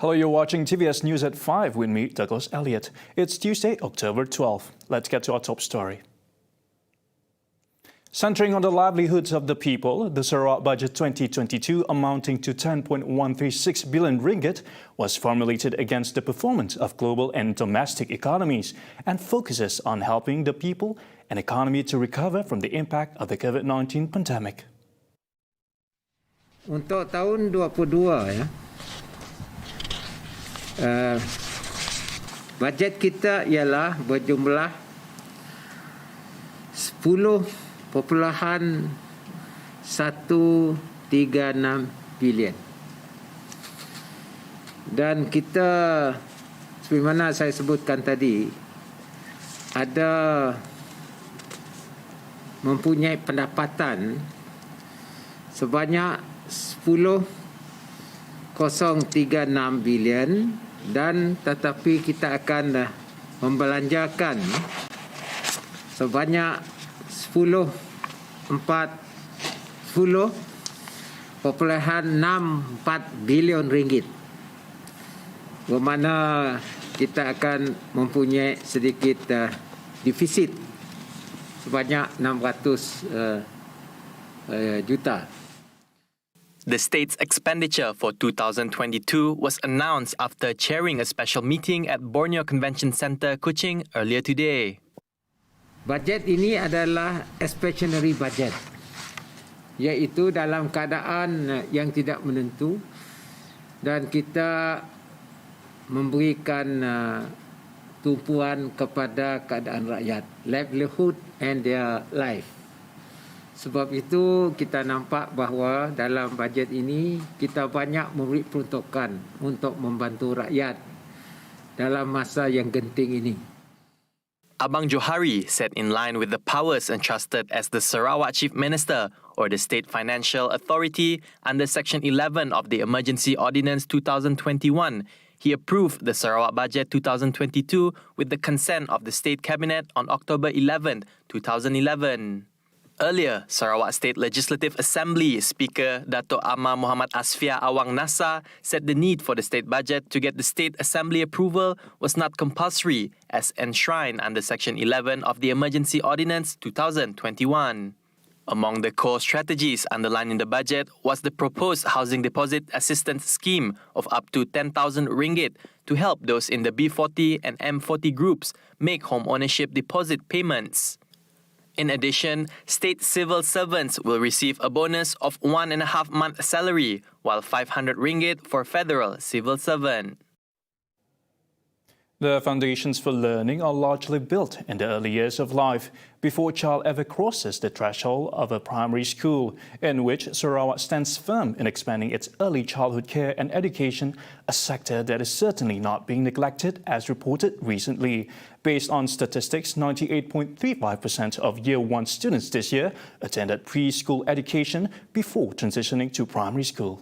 Hello, you're watching TVS News at 5 with me, Douglas Elliott. It's Tuesday, October 12th. Let's get to our top story. Centering on the livelihoods of the people, the Sarawak Budget 2022 amounting to 10.136 billion ringgit was formulated against the performance of global and domestic economies and focuses on helping the people and economy to recover from the impact of the COVID-19 pandemic. Untuk tahun 22 bajet kita ialah berjumlah 10.136 bilion. Dan kita, seperti mana saya sebutkan tadi, ada mempunyai pendapatan sebanyak 10.036 bilion dan tetapi kita akan membelanjakan sebanyak 10.64 bilion ringgit, bermakna kita akan mempunyai sedikit defisit sebanyak 600 juta. The state's expenditure for 2022 was announced after chairing a special meeting at Borneo Convention Centre, Kuching earlier today. Bajet ini adalah expansionary budget, iaitu dalam keadaan yang tidak menentu dan kita memberikan tumpuan kepada keadaan rakyat, livelihood and their life. Sebab itu kita nampak bahawa dalam bajet ini kita banyak memberi peruntukan untuk membantu rakyat dalam masa yang genting ini. Abang Johari said in line with the powers entrusted as the Sarawak Chief Minister or the State Financial Authority under Section 11 of the Emergency Ordinance 2021, he approved the Sarawak Budget 2022 with the consent of the State Cabinet on October 11, 2011. Earlier, Sarawak State Legislative Assembly Speaker Dato' Amar Muhammad Asfia Awang Nasa said the need for the state budget to get the State Assembly approval was not compulsory as enshrined under Section 11 of the Emergency Ordinance 2021. Among the core strategies underlined in the budget was the proposed Housing Deposit Assistance Scheme of up to 10,000 ringgit to help those in the B40 and M40 groups make home ownership deposit payments. In addition, state civil servants will receive a bonus of 1.5 month salary, while 500 ringgit for federal civil servant. The foundations for learning are largely built in the early years of life before a child ever crosses the threshold of a primary school, in which Sarawak stands firm in expanding its early childhood care and education, a sector that is certainly not being neglected as reported recently. Based on statistics, 98.35% of Year 1 students this year attended preschool education before transitioning to primary school.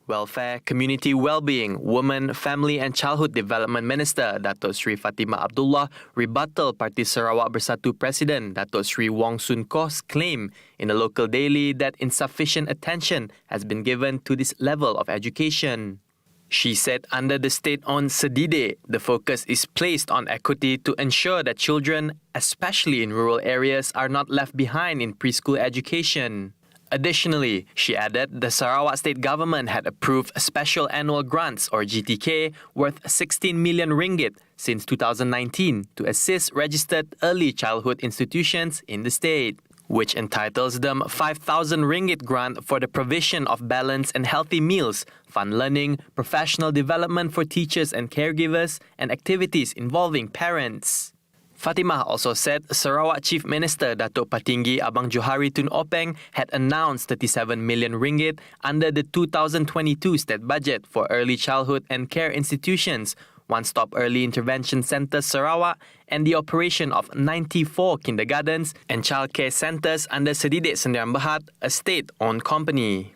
Welfare, Community Wellbeing, Women, Family and Childhood Development Minister Dato' Sri Fatimah Abdullah rebuttal Parti Sarawak Bersatu President Dato' Sri Wong Soon Koh's claim in a local daily that insufficient attention has been given to this level of education. She said under the state-owned Sedide, the focus is placed on equity to ensure that children, especially in rural areas, are not left behind in preschool education. Additionally, she added the Sarawak State Government had approved special annual grants or GTK worth 16 million ringgit since 2019 to assist registered early childhood institutions in the state, which entitles them 5,000 ringgit grant for the provision of balanced and healthy meals, fun learning, professional development for teachers and caregivers, and activities involving parents. Fatimah also said Sarawak Chief Minister Datuk Patinggi Abang Johari Tun Openg had announced 37 million ringgit under the 2022 state budget for early childhood and care institutions, One-Stop Early Intervention Centre Sarawak, and the operation of 94 kindergartens and childcare centres under Sedidek Sendirian Berhad, a state-owned company.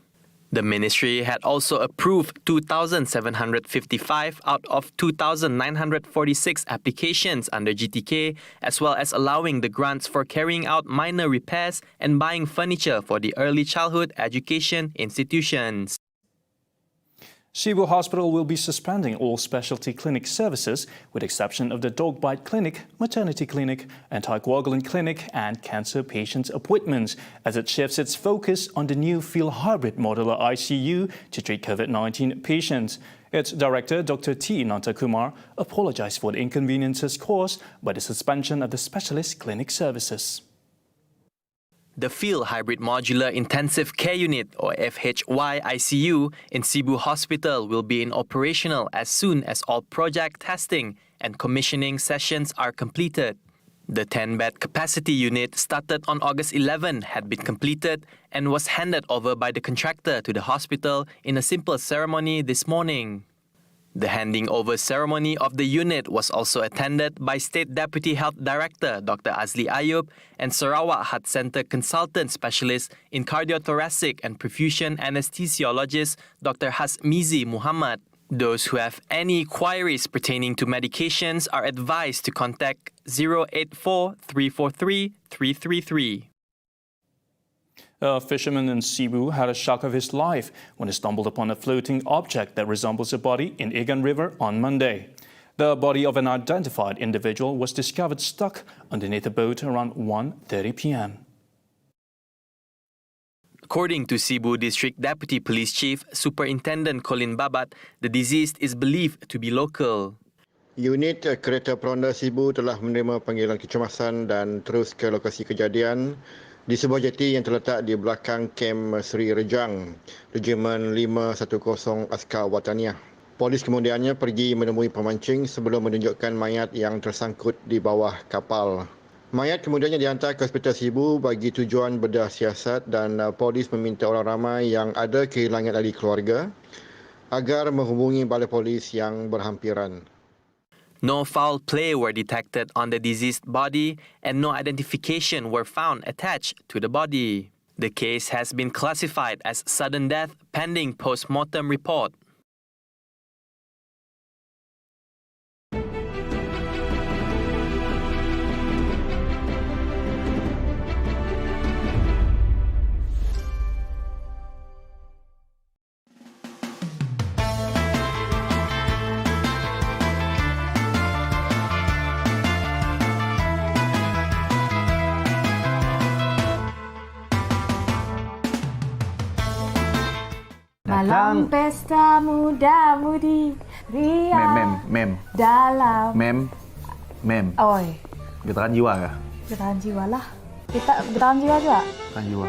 The ministry had also approved 2,755 out of 2,946 applications under GTK, as well as allowing the grants for carrying out minor repairs and buying furniture for the early childhood education institutions. Cebu Hospital will be suspending all specialty clinic services with exception of the dog bite clinic, maternity clinic, anticoagulant clinic and cancer patient appointments as it shifts its focus on the new field hybrid modular ICU to treat COVID-19 patients. Its director, Dr. T. Nantakumar, apologized for the inconveniences caused by the suspension of the specialist clinic services. The Field Hybrid Modular Intensive Care Unit, or FHY ICU, in Cebu Hospital will be in operational as soon as all project testing and commissioning sessions are completed. The 10-bed capacity unit started on August 11 had been completed and was handed over by the contractor to the hospital in a simple ceremony this morning. The handing over ceremony of the unit was also attended by State Deputy Health Director Dr. Azli Ayub and Sarawak Heart Centre Consultant Specialist in Cardiothoracic and Perfusion Anesthesiologist Dr. Hasmizi Muhammad. Those who have any queries pertaining to medications are advised to contact 084 343 333. A fisherman in Cebu had a shock of his life when he stumbled upon a floating object that resembles a body in Igan River on Monday. The body of an unidentified individual was discovered stuck underneath a boat around 1:30 p.m. According to Cebu District Deputy Police Chief Superintendent Colin Babat, the deceased is believed to be local. Unit Kereta Peronda Cebu telah menerima panggilan kecemasan dan terus ke lokasi kejadian di sebuah jeti yang terletak di belakang kem Seri Rejang, Regimen 510 Askar Wataniah. Polis kemudiannya pergi menemui pemancing sebelum menunjukkan mayat yang tersangkut di bawah kapal. Mayat kemudiannya dihantar ke Hospital Cebu bagi tujuan bedah siasat dan polis meminta orang ramai yang ada kehilangan ahli keluarga agar menghubungi balai polis yang berhampiran. No foul play were detected on the deceased body and no identification were found attached to the body. The case has been classified as sudden death pending post-mortem report. Malam pesta muda-mudi riang dalam Mem. Oi, Getaran jiwa kah? getaran jiwa lah. Kita getaran jiwa juga. Getaran jiwa.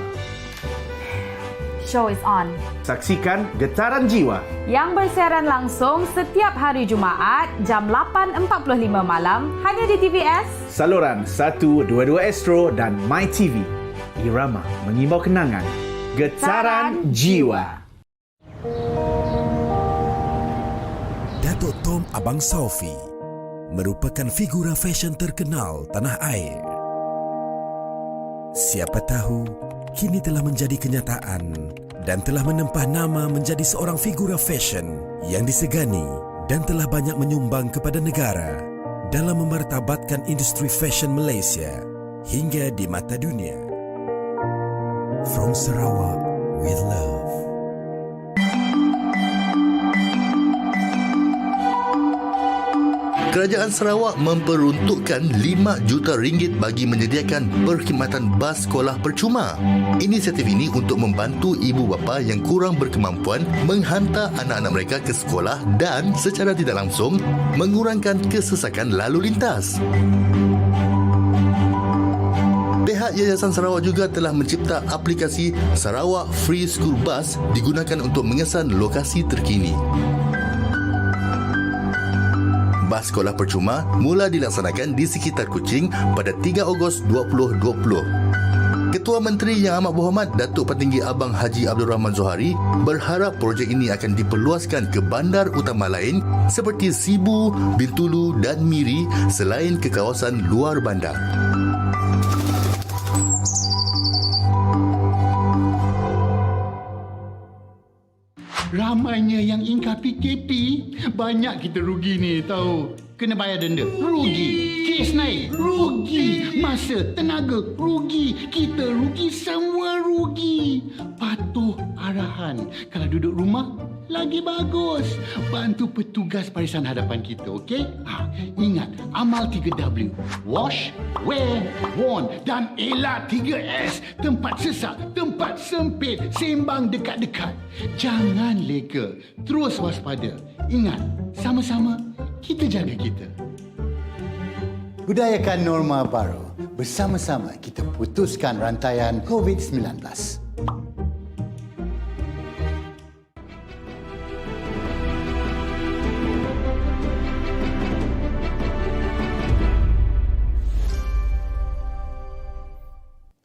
Show is on. Saksikan Getaran Jiwa Yang bersiaran langsung setiap hari Jumaat jam 8.45 malam hanya di TVS. saluran 122 Astro dan My TV. Irama mengimbau kenangan. Getaran Jiwa. Datuk Tom Abang Saufi merupakan figura fashion terkenal tanah air. Siapa tahu, kini telah menjadi kenyataan dan telah menempah nama menjadi seorang figura fashion yang disegani dan telah banyak menyumbang kepada negara dalam memartabatkan industri fashion Malaysia hingga di mata dunia. From Sarawak with love. Kerajaan Sarawak memperuntukkan 5 juta ringgit bagi menyediakan perkhidmatan bas sekolah percuma. Inisiatif ini untuk membantu ibu bapa yang kurang berkemampuan menghantar anak-anak mereka ke sekolah dan secara tidak langsung mengurangkan kesesakan lalu lintas. Pihak Yayasan Sarawak juga telah mencipta aplikasi Sarawak Free School Bus digunakan untuk mengesan lokasi terkini. Bas sekolah percuma mula dilaksanakan di sekitar Kuching pada 3 Ogos 2020. Ketua Menteri Yang Amat Berhormat Datuk Petinggi Abang Haji Abdul Rahman Zohari berharap projek ini akan diperluaskan ke bandar utama lain seperti Sibu, Bintulu dan Miri selain ke kawasan luar bandar. Ramainya yang ingkar PKP, banyak kita rugi ni tahu. Kena bayar denda, rugi. Kes naik, rugi. Masa, tenaga, rugi. Kita rugi, semua rugi. patuh arahan. Kalau duduk rumah, lagi bagus. Bantu petugas barisan hadapan kita, okey? Ingat, amal 3W. Wash, wear, warn. Dan elak 3S. Tempat sesak, tempat sempit, sembang dekat-dekat. Jangan leka, terus waspada. Ingat, sama-sama kita jaga kita. Budayakan norma baru. Bersama-sama kita putuskan rantaian COVID-19.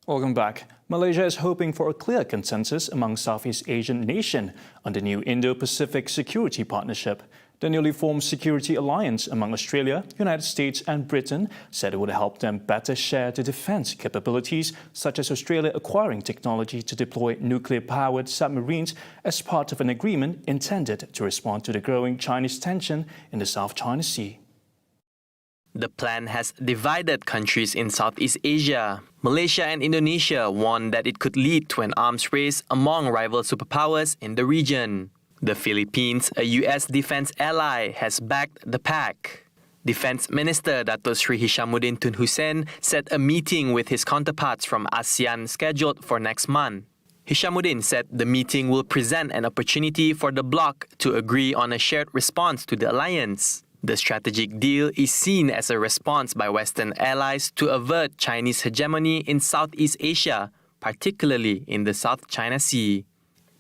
Welcome back. Malaysia is hoping for a clear consensus among Southeast Asian nations on the new Indo-Pacific Security Partnership. The newly formed security alliance among Australia, United States and Britain said it would help them better share the defence capabilities, such as Australia acquiring technology to deploy nuclear-powered submarines as part of an agreement intended to respond to the growing Chinese tension in the South China Sea. The plan has divided countries in Southeast Asia. Malaysia and Indonesia warned that it could lead to an arms race among rival superpowers in the region. The Philippines, a US defense ally, has backed the pact. Defense Minister Dato Sri Hishamuddin Tun Hussein said a meeting with his counterparts from ASEAN scheduled for next month. Hishamuddin said the meeting will present an opportunity for the bloc to agree on a shared response to the alliance. The strategic deal is seen as a response by Western allies to avert Chinese hegemony in Southeast Asia, particularly in the South China Sea.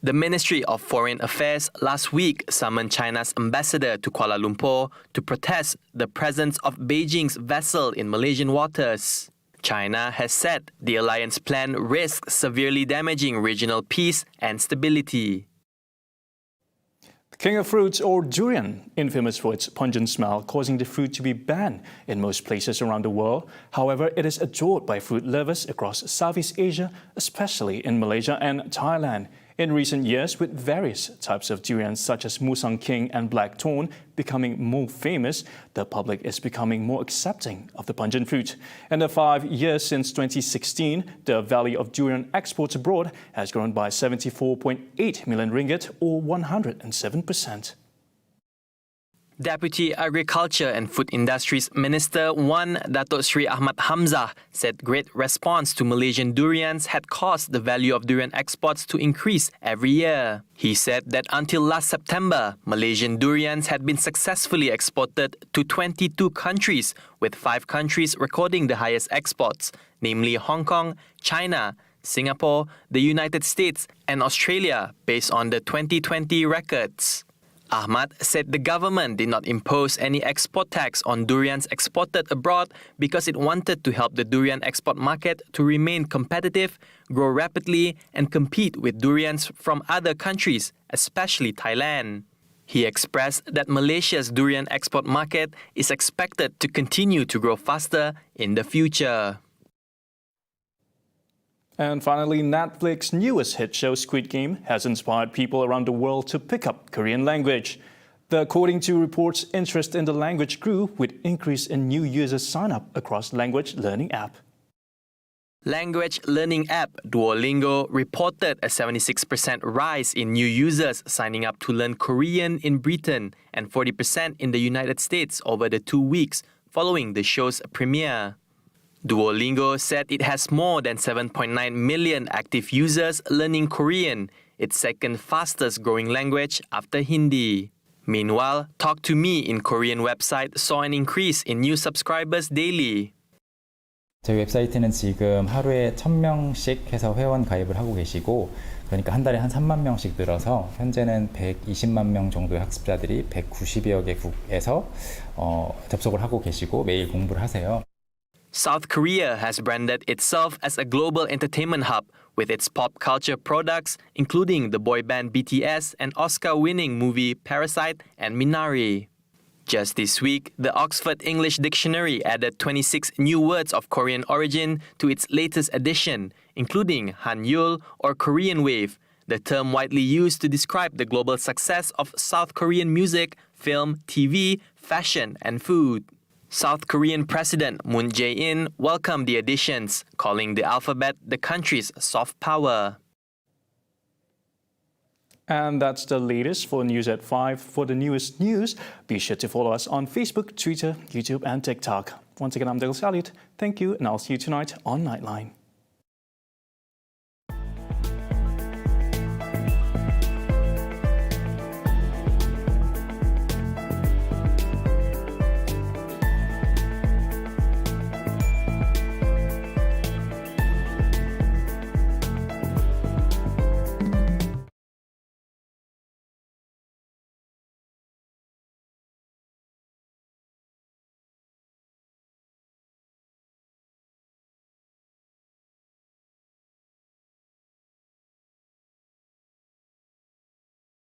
The Ministry of Foreign Affairs last week summoned China's ambassador to Kuala Lumpur to protest the presence of Beijing's vessel in Malaysian waters. China has said the alliance plan risks severely damaging regional peace and stability. King of fruits, or durian, infamous for its pungent smell, causing the fruit to be banned in most places around the world. However, it is adored by fruit lovers across Southeast Asia, especially in Malaysia and Thailand. In recent years, with various types of durians such as Musang King and Blackthorn becoming more famous, the public is becoming more accepting of the pungent fruit. In the 5 years since 2016, the value of durian exports abroad has grown by 74.8 million ringgit, or 107%. Deputy Agriculture and Food Industries Minister Wan Dato Sri Ahmad Hamzah said great response to Malaysian durians had caused the value of durian exports to increase every year. He said that until last September, Malaysian durians had been successfully exported to 22 countries, with 5 countries recording the highest exports, namely Hong Kong, China, Singapore, the United States and Australia, based on the 2020 records. Ahmad said the government did not impose any export tax on durians exported abroad because it wanted to help the durian export market to remain competitive, grow rapidly, and compete with durians from other countries, especially Thailand. He expressed that Malaysia's durian export market is expected to continue to grow faster in the future. And finally, Netflix's newest hit show, Squid Game, has inspired people around the world to pick up Korean language. According to reports, interest in the language grew with increase in new users sign up across language learning app. Language learning app Duolingo reported a 76% rise in new users signing up to learn Korean in Britain and 40% in the United States over the 2 weeks following the show's premiere. Duolingo said it has more than 7.9 million active users learning Korean, its second fastest growing language after Hindi. Meanwhile, Talk to Me in Korean website saw an increase in new subscribers daily. 저희 웹사이트는 지금 하루에 1,000명씩 해서 회원 가입을 하고 계시고, 그러니까 한 달에 한 3만 명씩 늘어서 현재는 120만 명 정도의 학습자들이 190여 개국에서 접속을 하고 계시고 매일 공부를 하세요. South Korea has branded itself as a global entertainment hub with its pop culture products, including the boy band BTS and Oscar-winning movie Parasite and Minari. Just this week, the Oxford English Dictionary added 26 new words of Korean origin to its latest edition, including Hanyul or Korean Wave, the term widely used to describe the global success of South Korean music, film, TV, fashion, and food. South Korean President Moon Jae-in welcomed the additions, calling the alphabet the country's soft power. And that's the latest for News at 5. For the newest news, be sure to follow us on Facebook, Twitter, YouTube and TikTok. Once again, I'm Dale Salyut. Thank you, and I'll see you tonight on Nightline.